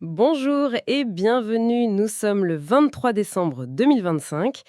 Bonjour et bienvenue, nous sommes le 23 décembre 2025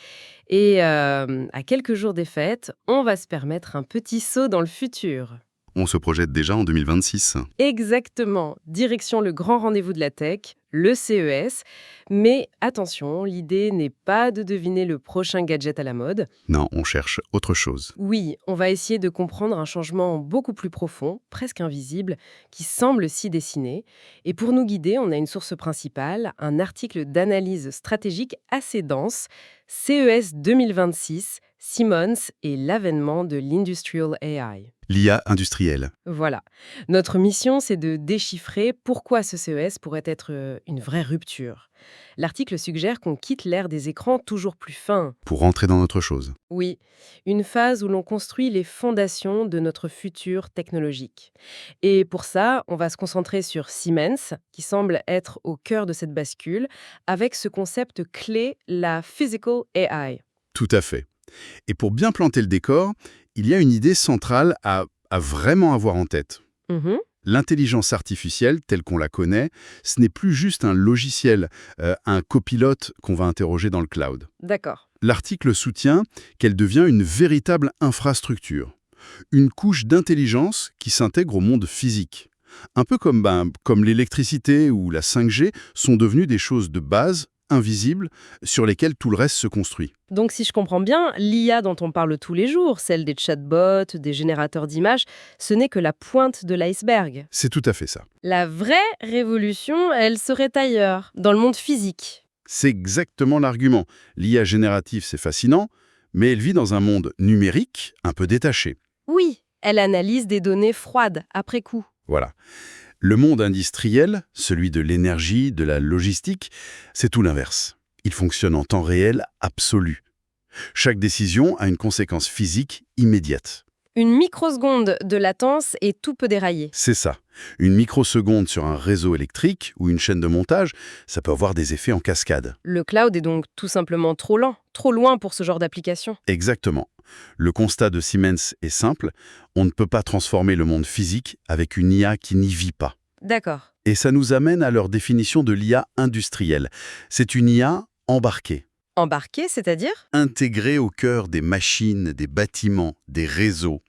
et à quelques jours des fêtes, on va se permettre un petit saut dans le futur. On se projette déjà en 2026. Exactement, direction le grand rendez-vous de la tech, le CES. Mais attention, l'idée n'est pas de deviner le prochain gadget à la mode. Non, on cherche autre chose. Oui, on va essayer de comprendre un changement beaucoup plus profond, presque invisible, qui semble s'y dessiner. Et pour nous guider, on a une source principale, un article d'analyse stratégique assez dense, CES 2026, Simmons et l'avènement de l'Industrial AI. L'IA industrielle. Voilà. Notre mission, c'est de déchiffrer pourquoi ce CES pourrait être une vraie rupture. L'article suggère qu'on quitte l'ère des écrans toujours plus fins. Pour rentrer dans notre chose. Oui, une phase où l'on construit les fondations de notre futur technologique. Et pour ça, on va se concentrer sur Siemens, qui semble être au cœur de cette bascule, avec ce concept clé, la Physical AI. Tout à fait. Et pour bien planter le décor, il y a une idée centrale à vraiment avoir en tête. Mhm, L'intelligence artificielle, telle qu'on la connaît, ce n'est plus juste un logiciel, un copilote qu'on va interroger dans le cloud. d'accord. L'article soutient qu'elle devient une véritable infrastructure, une couche d'intelligence qui s'intègre au monde physique. Un peu comme l'électricité ou la 5G sont devenus des choses de base, invisibles, sur lesquelles tout le reste se construit. Donc si je comprends bien, l'IA dont on parle tous les jours, celle des chatbots, des générateurs d'images, ce n'est que la pointe de l'iceberg. C'est tout à fait ça. La vraie révolution, elle serait ailleurs, dans le monde physique. C'est exactement l'argument. L'IA générative, c'est fascinant, mais elle vit dans un monde numérique un peu détaché. Oui, elle analyse des données froides après coup. Voilà. Le monde industriel, celui de l'énergie, de la logistique, c'est tout l'inverse. Il fonctionne en temps réel absolu. Chaque décision a une conséquence physique immédiate. Une microseconde de latence et tout peut dérailler. C'est ça. Une microseconde sur un réseau électrique ou une chaîne de montage, ça peut avoir des effets en cascade. Le cloud est donc tout simplement trop lent, trop loin pour ce genre d'application. Exactement. Le constat de Siemens est simple, on ne peut pas transformer le monde physique avec une IA qui n'y vit pas. D'accord. Et ça nous amène à leur définition de l'IA industrielle. C'est une IA embarquée, Embarqué, c'est-à-dire? intégrée au cœur des machines, des bâtiments, des réseaux.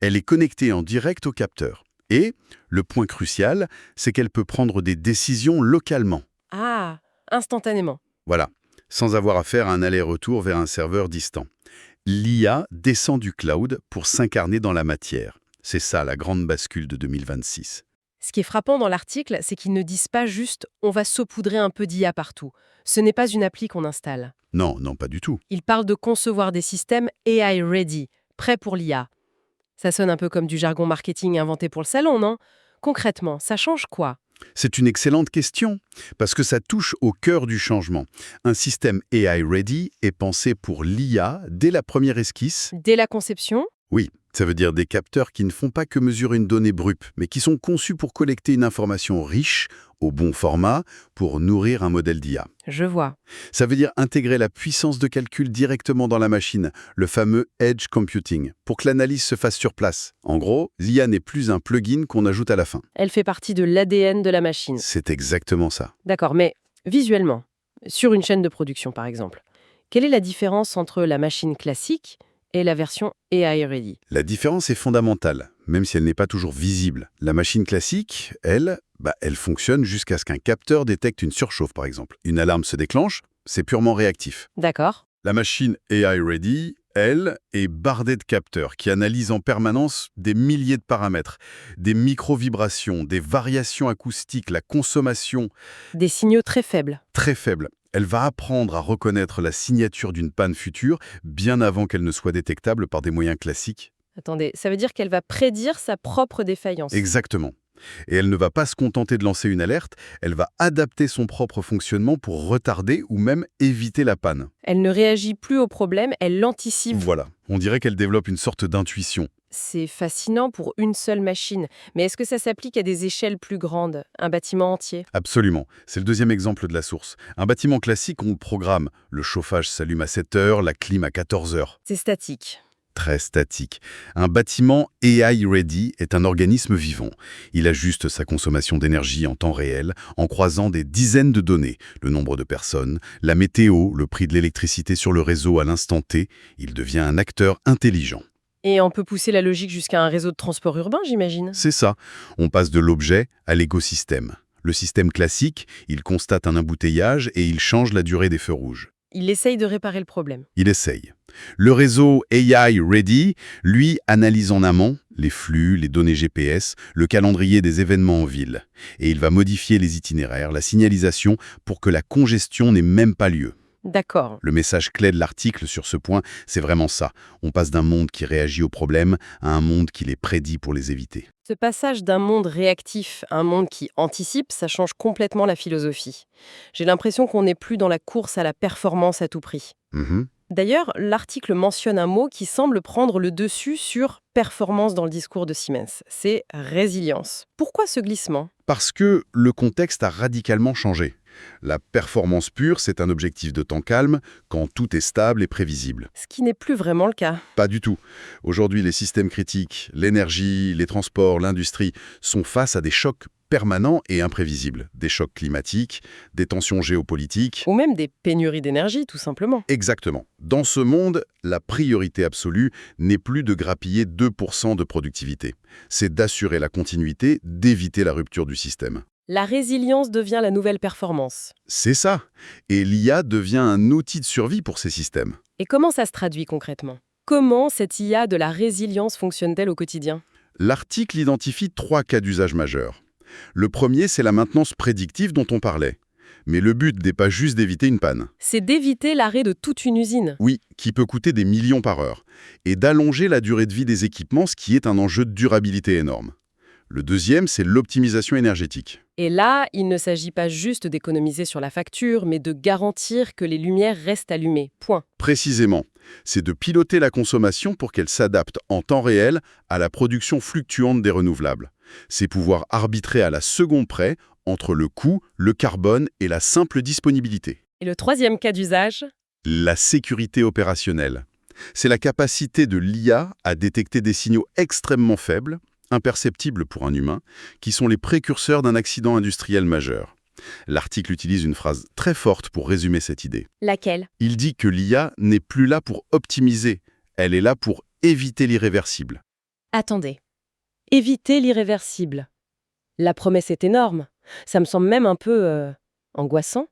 Elle est connectée en direct au capteur. Et, le point crucial, c'est qu'elle peut prendre des décisions localement. Ah, instantanément. Voilà, sans avoir à faire un aller-retour vers un serveur distant. L'IA descend du cloud pour s'incarner dans la matière. C'est ça la grande bascule de 2026. Ce qui est frappant dans l'article, c'est qu'ils ne disent pas juste «on va saupoudrer un peu d'IA partout». Ce n'est pas une appli qu'on installe. Non, non, pas du tout. Ils parlent de concevoir des systèmes AI ready, prêts pour l'IA. Ça sonne un peu comme du jargon marketing inventé pour le salon, non? Concrètement, ça change quoi? C'est une excellente question, parce que ça touche au cœur du changement. Un système AI ready est pensé pour l'IA dès la première esquisse. Dès la conception? Oui, ça veut dire des capteurs qui ne font pas que mesurer une donnée brute, mais qui sont conçus pour collecter une information riche, au bon format, pour nourrir un modèle d'IA. Je vois. Ça veut dire intégrer la puissance de calcul directement dans la machine, le fameux edge computing, pour que l'analyse se fasse sur place. En gros, l'IA n'est plus un plugin qu'on ajoute à la fin. Elle fait partie de l'ADN de la machine. C'est exactement ça. D'accord, mais visuellement, sur une chaîne de production par exemple, quelle est la différence entre la machine classique et la version AI Ready? La différence est fondamentale, même si elle n'est pas toujours visible. La machine classique, elle fonctionne jusqu'à ce qu'un capteur détecte une surchauffe, par exemple. Une alarme se déclenche, c'est purement réactif. D'accord. La machine AI Ready, elle, est bardée de capteurs qui analysent en permanence des milliers de paramètres, des micro-vibrations, des variations acoustiques, la consommation Des signaux très faibles. très faible. Elle va apprendre à reconnaître la signature d'une panne future bien avant qu'elle ne soit détectable par des moyens classiques. Attendez, ça veut dire qu'elle va prédire sa propre défaillance. Exactement. Et elle ne va pas se contenter de lancer une alerte, elle va adapter son propre fonctionnement pour retarder ou même éviter la panne. Elle ne réagit plus au problème, elle l'anticipe. Voilà, on dirait qu'elle développe une sorte d'intuition. C'est fascinant pour une seule machine. Mais est-ce que ça s'applique à des échelles plus grandes, un bâtiment entier? Absolument, c'est le deuxième exemple de la source. Un bâtiment classique, on le programme. Le chauffage s'allume à 7 heures, la clim à 14 heures. C'est statique. Très statique. Un bâtiment AI-ready est un organisme vivant. Il ajuste sa consommation d'énergie en temps réel en croisant des dizaines de données, le nombre de personnes, la météo, le prix de l'électricité sur le réseau à l'instant T. Il devient un acteur intelligent. Et on peut pousser la logique jusqu'à un réseau de transport urbain, j'imagine. C'est ça. On passe de l'objet à l'écosystème. Le système classique, il constate un embouteillage et il change la durée des feux rouges. Il essaye de réparer le problème. Il essaye. Le réseau AI Ready, lui, analyse en amont les flux, les données GPS, le calendrier des événements en ville. Et il va modifier les itinéraires, la signalisation pour que la congestion n'ait même pas lieu. D'accord. Le message clé de l'article sur ce point, c'est vraiment ça. On passe d'un monde qui réagit aux problèmes à un monde qui les prédit pour les éviter. Ce passage d'un monde réactif à un monde qui anticipe, ça change complètement la philosophie. J'ai l'impression qu'on n'est plus dans la course à la performance à tout prix. Mhm. D'ailleurs, l'article mentionne un mot qui semble prendre le dessus sur performance dans le discours de Siemens. C'est résilience. Pourquoi ce glissement? Parce que le contexte a radicalement changé. La performance pure, c'est un objectif de temps calme, quand tout est stable et prévisible. Ce qui n'est plus vraiment le cas. Pas du tout. Aujourd'hui, les systèmes critiques, l'énergie, les transports, l'industrie sont face à des chocs permanents et imprévisibles. Des chocs climatiques, des tensions géopolitiques. Ou même des pénuries d'énergie, tout simplement. Exactement. Dans ce monde, la priorité absolue n'est plus de grappiller 2% de productivité. C'est d'assurer la continuité, d'éviter la rupture du système. La résilience devient la nouvelle performance. C'est ça. Et l'IA devient un outil de survie pour ces systèmes. Et comment ça se traduit concrètement? Comment cette IA de la résilience fonctionne-t-elle au quotidien? L'article identifie 3 cas d'usage majeurs. Le premier, c'est la maintenance prédictive dont on parlait. Mais le but n'est pas juste d'éviter une panne. C'est d'éviter l'arrêt de toute une usine. Oui, qui peut coûter des millions par heure. Et d'allonger la durée de vie des équipements, ce qui est un enjeu de durabilité énorme. Le deuxième, c'est l'optimisation énergétique. Et là, il ne s'agit pas juste d'économiser sur la facture, mais de garantir que les lumières restent allumées. Point. Précisément, c'est de piloter la consommation pour qu'elle s'adapte en temps réel à la production fluctuante des renouvelables. C'est pouvoir arbitrer à la seconde près entre le coût, le carbone et la simple disponibilité. Et le troisième cas d'usage? La sécurité opérationnelle. C'est la capacité de l'IA à détecter des signaux extrêmement faibles, imperceptibles pour un humain, qui sont les précurseurs d'un accident industriel majeur. L'article utilise une phrase très forte pour résumer cette idée. Laquelle? Il dit que l'IA n'est plus là pour optimiser, elle est là pour éviter l'irréversible. Attendez. Éviter l'irréversible. La promesse est énorme. Ça me semble même un peu angoissant.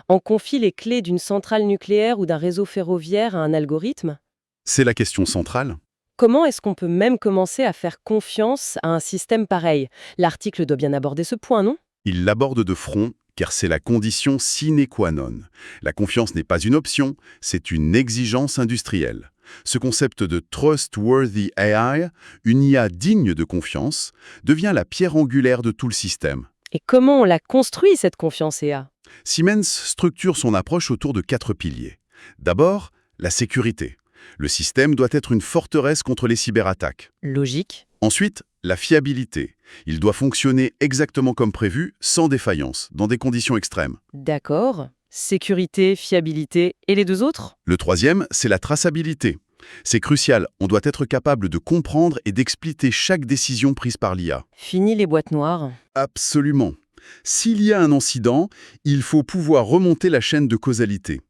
On confie les clés d'une centrale nucléaire ou d'un réseau ferroviaire à un algorithme. C'est la question centrale. Comment est-ce qu'on peut même commencer à faire confiance à un système pareil? L'article doit bien aborder ce point, non? Il l'aborde de front, car c'est la condition sine qua non. La confiance n'est pas une option, c'est une exigence industrielle. Ce concept de trustworthy AI, une IA digne de confiance, devient la pierre angulaire de tout le système. Et comment on la construit, cette confiance IA? Siemens structure son approche autour de 4 piliers. D'abord, la sécurité. Le système doit être une forteresse contre les cyberattaques. Logique. Ensuite, la fiabilité. Il doit fonctionner exactement comme prévu, sans défaillance, dans des conditions extrêmes. D'accord. Sécurité, fiabilité, et les deux autres? Le troisième, c'est la traçabilité. C'est crucial, on doit être capable de comprendre et d'expliquer chaque décision prise par l'IA. Fini les boîtes noires. Absolument. S'il y a un incident, il faut pouvoir remonter la chaîne de causalité.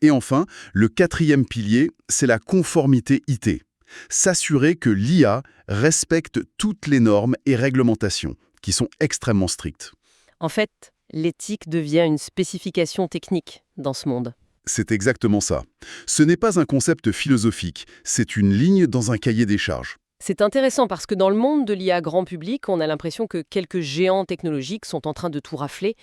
Et enfin, le quatrième pilier, c'est la conformité IT. S'assurer que l'IA respecte toutes les normes et réglementations, qui sont extrêmement strictes. En fait, l'éthique devient une spécification technique dans ce monde. C'est exactement ça. Ce n'est pas un concept philosophique, c'est une ligne dans un cahier des charges. C'est intéressant parce que dans le monde de l'IA grand public, on a l'impression que quelques géants technologiques sont en train de tout rafler.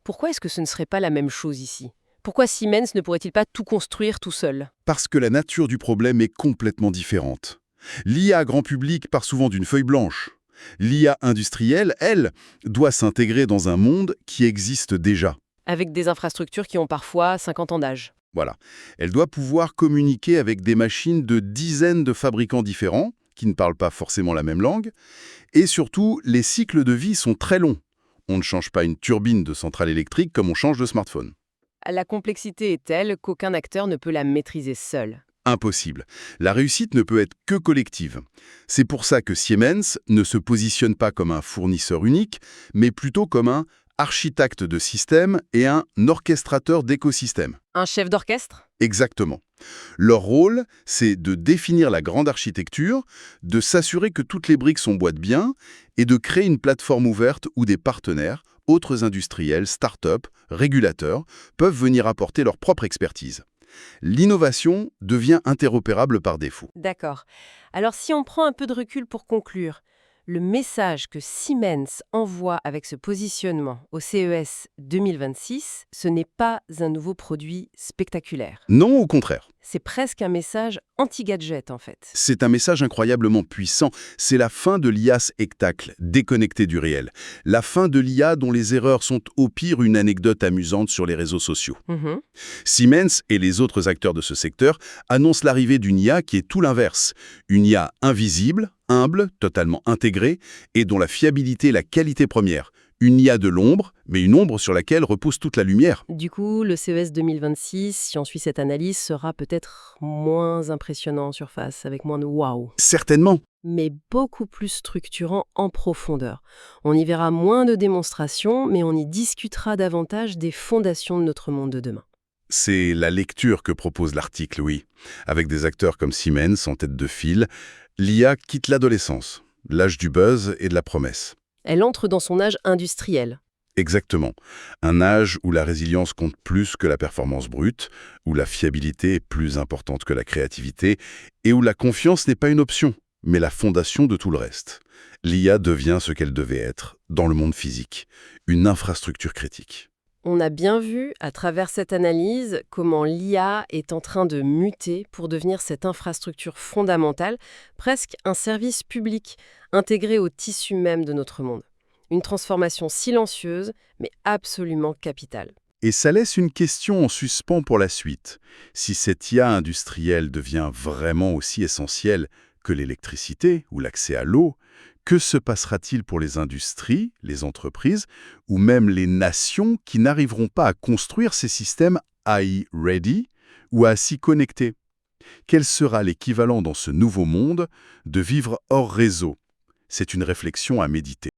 Pourquoi est-ce que ce ne serait pas la même chose ici? Pourquoi Siemens ne pourrait-il pas tout construire tout seul? Parce que la nature du problème est complètement différente. L'IA grand public part souvent d'une feuille blanche. L'IA industrielle, elle, doit s'intégrer dans un monde qui existe déjà. Avec des infrastructures qui ont parfois 50 ans d'âge. Voilà. Elle doit pouvoir communiquer avec des machines de dizaines de fabricants différents, qui ne parlent pas forcément la même langue. Et surtout, les cycles de vie sont très longs. On ne change pas une turbine de centrale électrique comme on change de smartphone. La complexité est telle qu'aucun acteur ne peut la maîtriser seul. Impossible. La réussite ne peut être que collective. C'est pour ça que Siemens ne se positionne pas comme un fournisseur unique, mais plutôt comme un architecte de système et un orchestrateur d'écosystèmes. Un chef d'orchestre? Exactement. Leur rôle, c'est de définir la grande architecture, de s'assurer que toutes les briques s'emboîtent bien et de créer une plateforme ouverte où des partenaires, autres industriels, start-up, régulateurs, peuvent venir apporter leur propre expertise. L'innovation devient interopérable par défaut. D'accord. Alors si on prend un peu de recul pour conclure, le message que Siemens envoie avec ce positionnement au CES 2026, ce n'est pas un nouveau produit spectaculaire. Non, au contraire. C'est presque un message anti-gadget en fait. C'est un message incroyablement puissant. C'est la fin de l'IA spectacle, déconnecté du réel. La fin de l'IA dont les erreurs sont au pire une anecdote amusante sur les réseaux sociaux. Mhm. Siemens et les autres acteurs de ce secteur annoncent l'arrivée d'une IA qui est tout l'inverse. Une IA invisible, humble, totalement intégrée et dont la fiabilité est la qualité première. Une IA de l'ombre, mais une ombre sur laquelle repose toute la lumière. Du coup, le CES 2026, si on suit cette analyse, sera peut-être moins impressionnant en surface, avec moins de waouh, Certainement. mais beaucoup plus structurant en profondeur. On y verra moins de démonstrations, mais on y discutera davantage des fondations de notre monde de demain. C'est la lecture que propose l'article, oui. Avec des acteurs comme Siemens en tête de file, l'IA quitte l'adolescence, l'âge du buzz et de la promesse. Elle entre dans son âge industriel. Exactement. Un âge où la résilience compte plus que la performance brute, où la fiabilité est plus importante que la créativité, et où la confiance n'est pas une option, mais la fondation de tout le reste. L'IA devient ce qu'elle devait être, dans le monde physique, une infrastructure critique. On a bien vu, à travers cette analyse, comment l'IA est en train de muter pour devenir cette infrastructure fondamentale, presque un service public, intégré au tissu même de notre monde. Une transformation silencieuse, mais absolument capitale. Et ça laisse une question en suspens pour la suite. Si cette IA industrielle devient vraiment aussi essentielle que l'électricité ou l'accès à l'eau, que se passera-t-il pour les industries, les entreprises ou même les nations qui n'arriveront pas à construire ces systèmes AI-ready ou à s'y connecter? Quel sera l'équivalent dans ce nouveau monde de vivre hors réseau? C'est une réflexion à méditer.